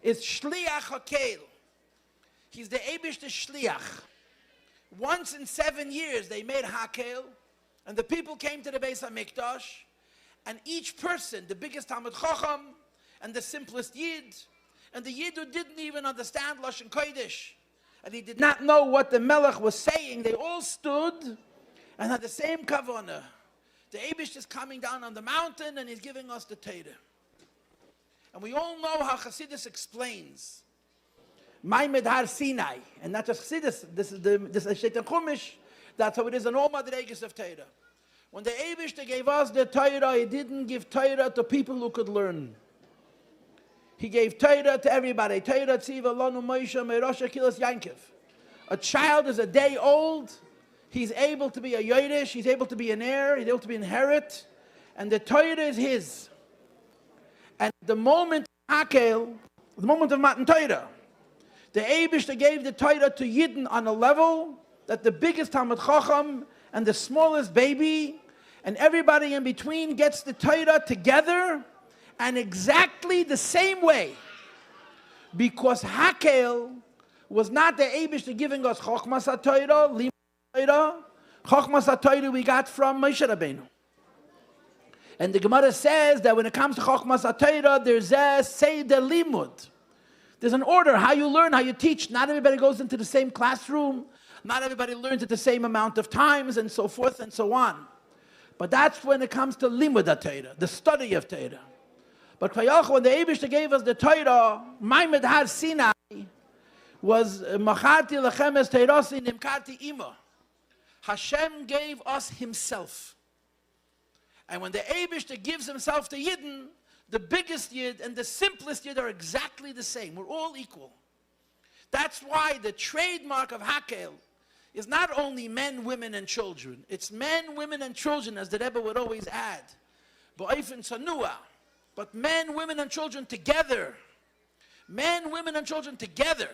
is Shliach Hakhel. He's the Eibishter Shliach. Once in 7 years they made Hakhel, and the people came to the Beis HaMikdash, and each person, the biggest Talmid Chacham, and the simplest Yid, and the Yid who didn't even understand Lashon Kodesh, and he did not know what the Melech was saying, they all stood and had the same kavanah. The Eibush is coming down on the mountain and he's giving us the Torah. And we all know how Chassidus explains Maimed Har Sinai, and not just Chassidus, this is Shaitan Chumash, that's how it is in all Madregas of Torah. When the Eibush gave us the Torah, he didn't give Torah to people who could learn. He gave Torah to everybody. Torah tziva lanu Moshe me'rosha kilas Yankiv. A child is a day old. He's able to be a Yodesh. He's able to be an heir. He's able to be inherit. And the Torah is his. And the moment of Hakhel, the moment of Matan Torah, the Eibishter gave the Torah to Yidden on a level that the biggest Talmid Chacham and the smallest baby and everybody in between gets the Torah together and exactly the same way. Because Hakhel was not the Eibishter giving us Chochmas HaTorah, Limud Torah. Chochmas HaTorah we got from Moshe Rabbeinu. And the Gemara says that when it comes to Chochmas HaTorah, there's a Seder Limud. There's an order, how you learn, how you teach. Not everybody goes into the same classroom. Not everybody learns at the same amount of times, and so forth and so on. But that's when it comes to Limud HaTorah, the study of Torah. But when the Eibishter gave us the Torah, Maimed Har Sinai was Macharti Lechemes Teirasi Nimkarti Ima. Hashem gave us himself. And when the Eibishter gives himself to Yidden, the biggest Yid and the simplest Yid are exactly the same. We're all equal. That's why the trademark of Hakhel is not only men, women, and children. It's men, women, and children, as the Rebbe would always add. Ba'ifin Sanua. But men, women, and children together. Men, women, and children together.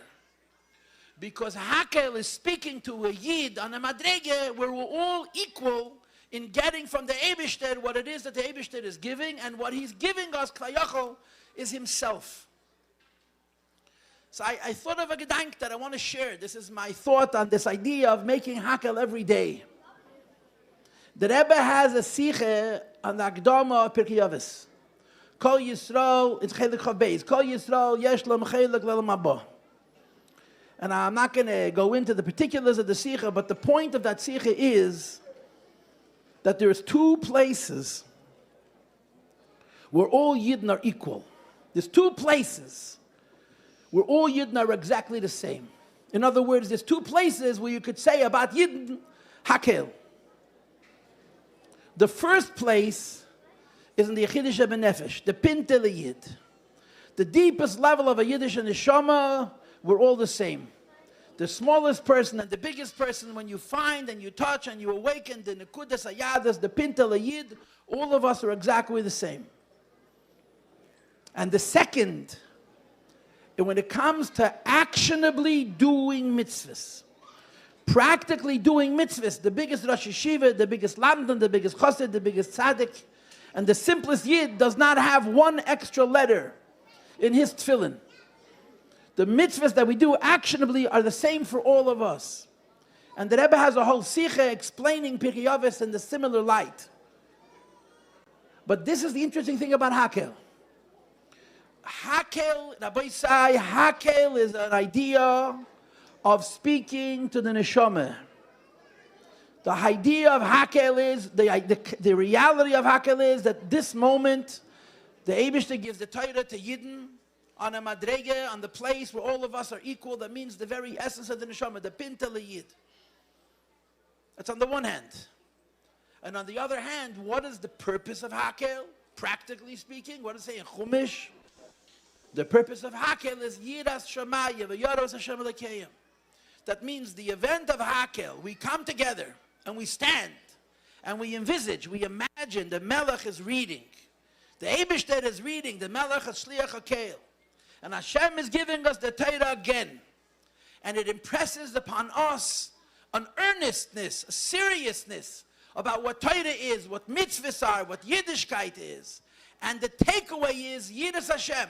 Because Hakhel is speaking to a Yid on a Madrege where we're all equal in getting from the Eibishter what it is that the Eibishter is giving, and what he's giving us, Klayachol, is himself. So I thought of a gedank that I want to share. This is my thought on this idea of making Hakhel every day. The Rebbe has a siche on the Akdama of Pirkei Avos. Kol Yisrael, it's Chelik Chav Beis. Kol Yisrael, yesh lam chelik le'lam haba. And I'm not going to go into the particulars of the siche, but the point of that siche is that there's two places where all Yidden are equal. There's two places where all Yidden are exactly the same. In other words, there's two places where you could say about Yidden, Hakhel. The first place is in the Yechidische Benefesh, the Pintel Yid. The deepest level of a Yiddish neshama, we're all the same. The smallest person and the biggest person, when you find and you touch and you awaken the Nekudas Hayadus, the Pintel Yid, all of us are exactly the same. And the second, when it comes to actionably doing mitzvahs, practically doing mitzvahs, the biggest Rosh Yeshiva, the biggest Lamdan, the biggest Chassid, the biggest Tzaddik, and the simplest Yid does not have one extra letter in his tefillin. The mitzvahs that we do actionably are the same for all of us. And the Rebbe has a whole sicha explaining Pirkei Avos in the similar light. But this is the interesting thing about Hakhel. Hakhel, Rabbi Yossi, Hakhel is an idea of speaking to the neshama. The idea of Hakhel is, the reality of Hakhel is that this moment, the Eibishter gives the Torah to Yidden on a madrege, on the place where all of us are equal. That means the very essence of the neshama, the pintel Yid. That's on the one hand. And on the other hand, what is the purpose of Hakhel? Practically speaking, what does it say in Chumash? The purpose of Hakhel is Yiras Shemaya v'Yaros Hashem Elokeim. That means the event of Hakhel, we come together and we stand and we envisage, we imagine the Melech is reading. The Eibishter is reading, the Melech is Shliach Hakhel. And Hashem is giving us the Torah again. And it impresses upon us an earnestness, a seriousness about what Torah is, what mitzvahs are, what Yiddishkeit is. And the takeaway is Yiras Hashem.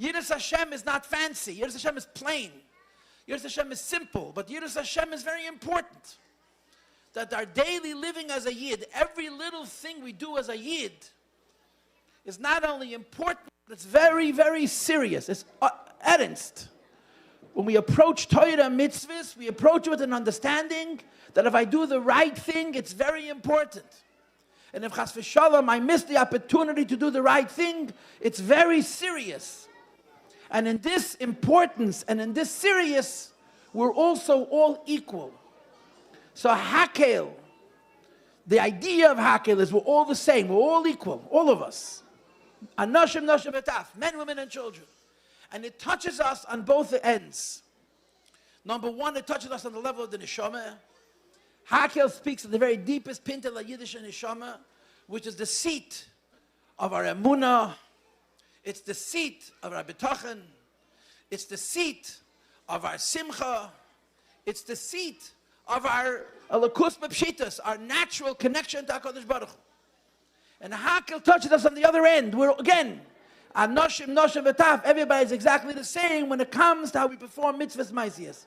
Yiras Hashem is not fancy. Yiras Hashem is plain. Yiras Hashem is simple. But Yiras Hashem is very important. That our daily living as a Yid, every little thing we do as a Yid, is not only important, but it's very, very serious. It's ernst. When we approach Torah mitzvahs, we approach it with an understanding that if I do the right thing, it's very important. And if chas v'shalom, I miss the opportunity to do the right thing, it's very serious. And in this importance and in this serious, we're also all equal. So Hakhel, the idea of Hakhel is we're all the same, we're all equal, all of us. Anoshim, noshim, betaf, men, women, and children. And it touches us on both the ends. Number one, it touches us on the level of the neshama. Hakhel speaks of the very deepest pintel of Yiddish neshama, which is the seat of our emunah. It's the seat of our betochen. It's the seat of our simcha. It's the seat of our alakus b'pshitas, our natural connection to HaKadosh Baruch Hu. And Hakhel touches us on the other end. We're, again, anoshim, noshim, v'taf, everybody's exactly the same when it comes to how we perform mitzvahs ma'asiyos.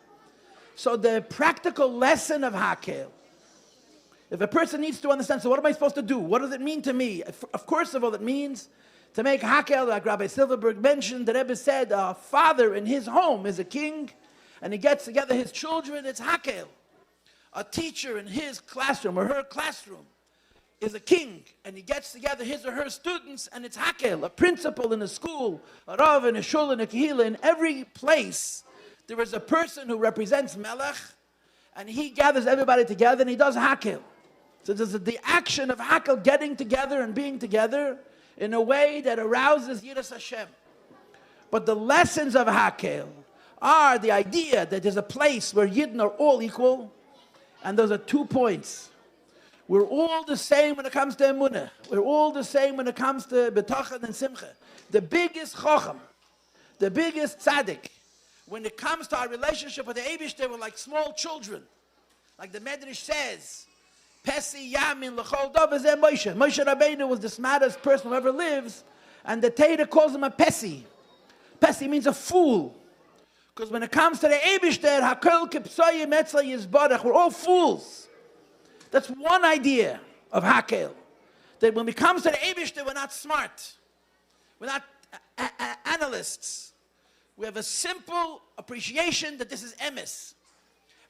So the practical lesson of Hakhel, if a person needs to understand, so what am I supposed to do? What does it mean to me? Of course, of all, it means to make Hakhel, like Rabbi Silverberg mentioned, the Rebbe said, a father in his home is a king, and he gets together his children, it's Hakhel. A teacher in his classroom or her classroom is a king, and he gets together his or her students, and it's Hakhel. A principal in a school, a rav in a shul, in a kehillah, in every place, there is a person who represents Melech, and he gathers everybody together, and he does Hakhel. So there's the action of Hakhel getting together and being together in a way that arouses Yiras Hashem. But the lessons of Hakhel are the idea that there's a place where Yidden are all equal, and those are 2 points. We're all the same when it comes to emunah. We're all the same when it comes to betachan and simcha. The biggest chacham, the biggest tzaddik, when it comes to our relationship with the Eibishter, we're like small children. Like the Medrash says, Pesi Yamin L'chol Dov Zeh Moshe. Moshe Rabbeinu was the smartest person who ever lives, and the Torah calls him a Pesi. Pesi means a fool. Because when it comes to the Eibishter, Hakhel Kipsoyim Etzla Yizbarach, we're all fools. That's one idea of Hakhel. That when it comes to the Eibishter, we're not smart. We're not analysts. We have a simple appreciation that this is emes.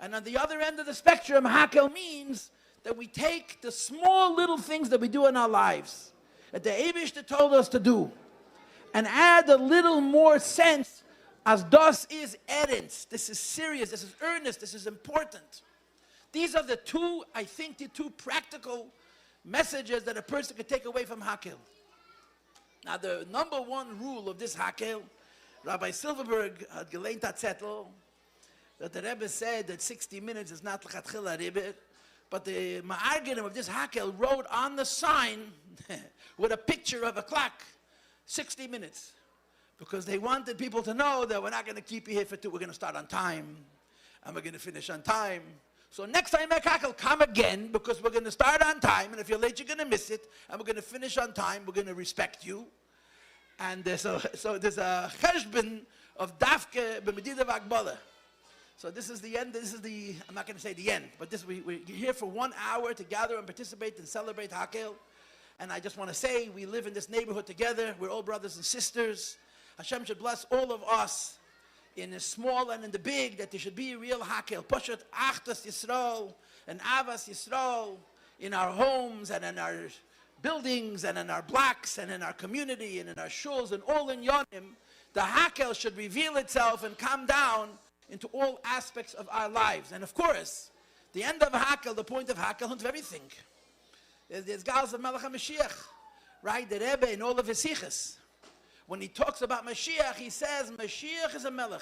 And on the other end of the spectrum, Hakhel means that we take the small little things that we do in our lives, that the Eibishter told us to do, and add a little more sense as das is ernst. This is serious, this is earnest, this is important. These are the two, I think, the two practical messages that a person could take away from Hakhel. Now, the number one rule of this Hakhel, Rabbi Silverberg had geleint a zettel, that the Rebbe said that 60 minutes is not l'chatchila rebbe, but the ma'argenim of this Hakhel wrote on the sign with a picture of a clock, 60 minutes. Because they wanted people to know that we're not going to keep you here for 2, we're going to start on time, and we're going to finish on time. So next time at Hakhel, come again, because we're going to start on time, and if you're late, you're going to miss it, and we're going to finish on time, we're going to respect you. And so there's a cheshbon of dafke b'medida v'agbala. So this is the end, I'm not going to say the end, but we're here for 1 hour to gather and participate and celebrate Hakhel. And I just want to say, we live in this neighborhood together, we're all brothers and sisters. Hashem should bless all of us in the small and in the big, that there should be a real Hakhel. Poshet Achdas Yisrael and Avas Yisrael in our homes and in our buildings and in our blocks and in our community and in our shuls and all in Yonim. The Hakhel should reveal itself and come down into all aspects of our lives. And of course, the end of Hakhel, the point of Hakhel, is everything. There's Gals of Melech HaMashiach, right? The Rebbe in all of his sichos. When he talks about Mashiach, he says Mashiach is a Melech.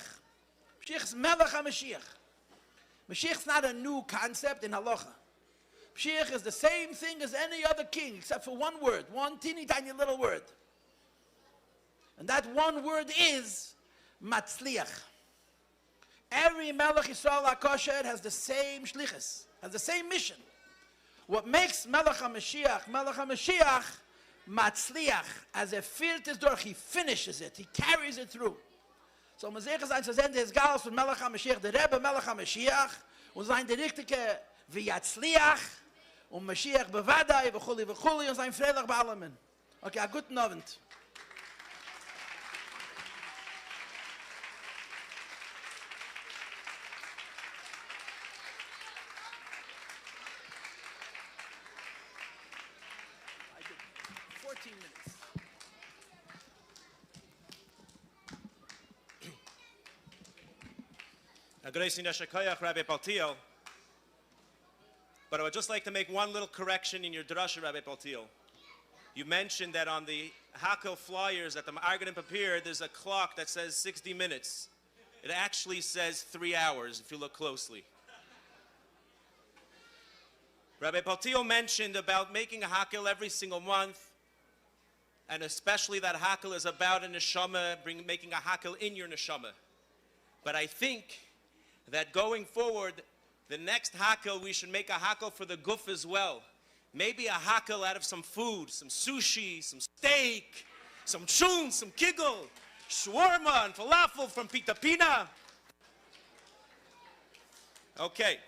Mashiach is Melech HaMashiach. Mashiach is not a new concept in halacha. Mashiach is the same thing as any other king, except for one word, one teeny tiny little word. And that one word is Matzliach. Every Melech Yisrael HaKosher has the same shlichus, has the same mission. What makes Melech HaMashiach Matzliach, as fehlt es durch, he finishes it, he carries it through. So man sagt, sein zu sehen, des Gals von Melech HaMashiach, der Rebbe Melech HaMashiach, und sein der richtige V'yatzliach, und Mashiach bevadai, v'chuli v'chuli, und sein Freilich bei allem. Okay, a guten Abend. I did 14 minutes. Rabbi Paltiel. But I would just like to make one little correction in your drasha, Rabbi Paltiel. You mentioned that on the Hakhel flyers that the Arganim prepared, there's a clock that says 60 minutes. It actually says 3 hours, if you look closely. Rabbi Paltiel mentioned about making a Hakhel every single month, and especially that Hakhel is about a neshama, making a Hakhel in your neshama. But I think that going forward, the next Hakhel, we should make a Hakhel for the guf as well. Maybe a Hakhel out of some food, some sushi, some steak, some chun, some kigel, shawarma and falafel from Pita Pina. Okay.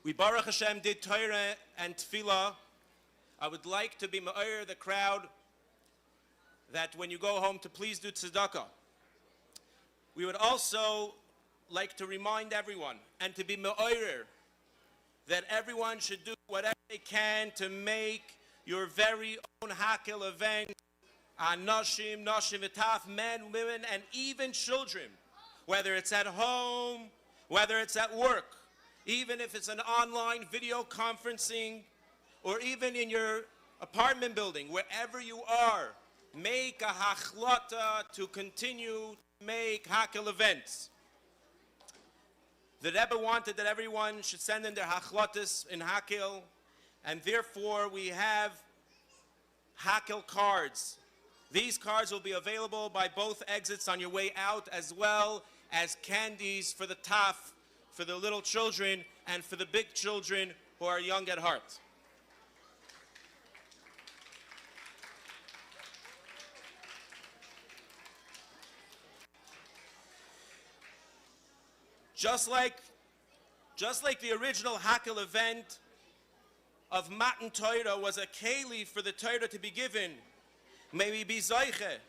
We Baruch Hashem did Torah and Tefillah. I would like to be ma'ir the crowd that when you go home to please do tzedakah. We would also like to remind everyone and to be ma'ir that everyone should do whatever they can to make your very own Hakhel event on Nashim, V'taf, men, women, and even children. Whether it's at home, whether it's at work, even if it's an online video conferencing, or even in your apartment building, wherever you are, make a hachlata to continue to make Hakhel events. The Rebbe wanted that everyone should send in their hachlatas in Hakhel, and therefore we have Hakhel cards. These cards will be available by both exits on your way out, as well as candies for the taf, for the little children, and for the big children who are young at heart. Just like the original Hakhel event of Matan Torah was a keli for the Torah to be given, may we be zeiche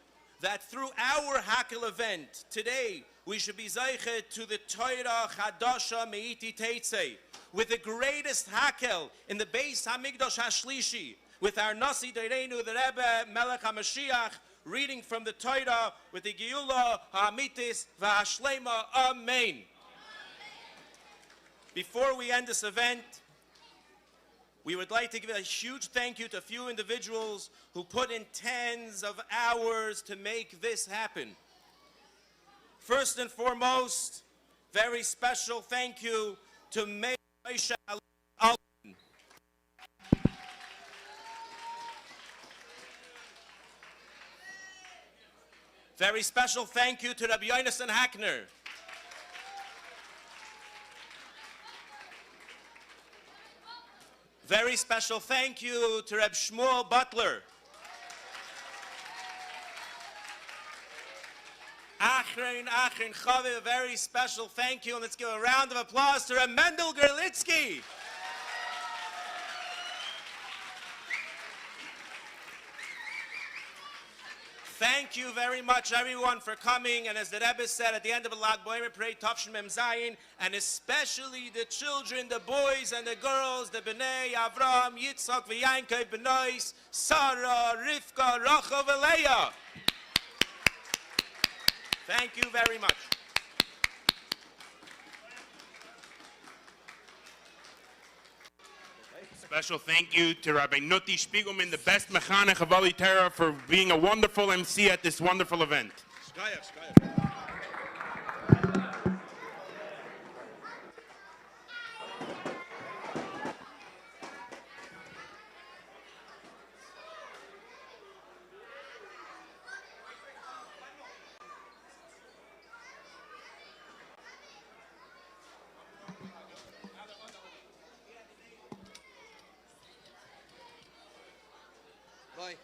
that through our Hakhel event today we should be zeiche to the Torah Chadasha Meiti Teitzei, with the greatest Hakhel in the Beis Hamikdash Hashlishi, with our Nasi Dereinu, the Rebbe Melech HaMashiach, reading from the Torah with the Geula HaAmitis VaHashlema. Amen. Before we end this event, we would like to give a huge thank you to a few individuals who put in tens of hours to make this happen. First and foremost, very special thank you to Moshe Alton. Very special thank you to Rabbi Yonasan Hackner. Very special thank you to Reb Shmuel Butler. Achrein Chaviv, a very special thank you, and let's give a round of applause to Reb Mendel Gerlitsky. Thank you very much, everyone, for coming. And as the Rebbe said at the end of the Lag Boimer parade, Tavshin Mem Zayin, and especially the children, the boys and the girls, the Bnei, Avraham, Yitzchak, V'Yankov, Benois, Sarah, Rivka, Rachel, and Leah. Thank you very much. Special thank you to Rabbi Nutti Spiegelman, the best mechanech of Ali Terra, for being a wonderful MC at this wonderful event. Bye.